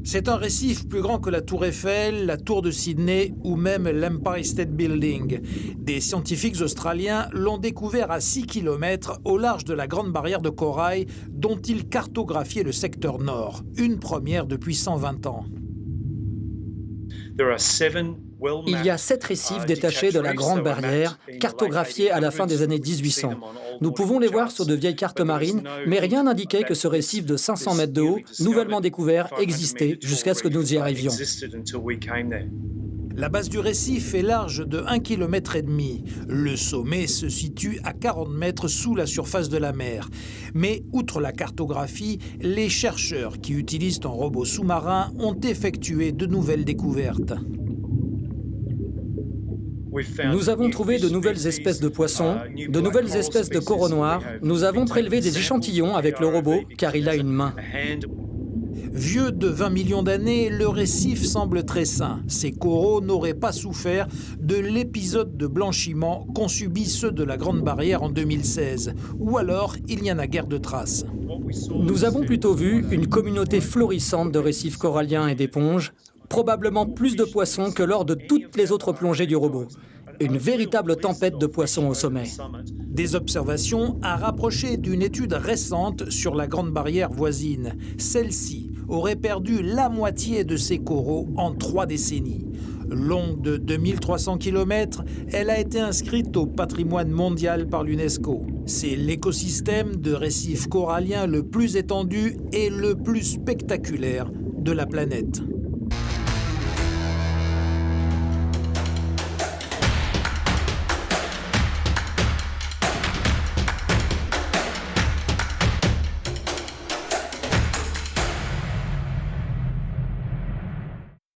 C'est un récif plus grand que la Tour Eiffel, la Tour de Sydney ou même l'Empire State Building. Des scientifiques australiens l'ont découvert à 6 km au large de la Grande Barrière de Corail dont ils cartographiaient le secteur nord. Une première depuis 120 ans. Il y a 7 récifs détachés de la Grande Barrière, cartographiés à la fin des années 1800. Nous pouvons les voir sur de vieilles cartes marines, mais rien n'indiquait que ce récif de 500 mètres de haut, nouvellement découvert, existait jusqu'à ce que nous y arrivions. La base du récif est large de 1,5 km. Le sommet se situe à 40 mètres sous la surface de la mer. Mais outre la cartographie, les chercheurs qui utilisent un robot sous-marin ont effectué de nouvelles découvertes. Nous avons trouvé de nouvelles espèces de poissons, de nouvelles espèces de coraux noirs. Nous avons prélevé des échantillons avec le robot, car il a une main. Vieux de 20 millions d'années, le récif semble très sain. Ces coraux n'auraient pas souffert de l'épisode de blanchiment qu'ont subi ceux de la Grande Barrière en 2016. Ou alors, il n'y en a guère de traces. Nous avons plutôt vu une communauté florissante de récifs coralliens et d'éponges, probablement plus de poissons que lors de toutes les autres plongées du robot. Une véritable tempête de poissons au sommet. Des observations à rapprocher d'une étude récente sur la Grande Barrière voisine. Celle-ci aurait perdu la moitié de ses coraux en 3 décennies. Longue de 2300 km, elle a été inscrite au patrimoine mondial par l'UNESCO. C'est l'écosystème de récifs coralliens le plus étendu et le plus spectaculaire de la planète.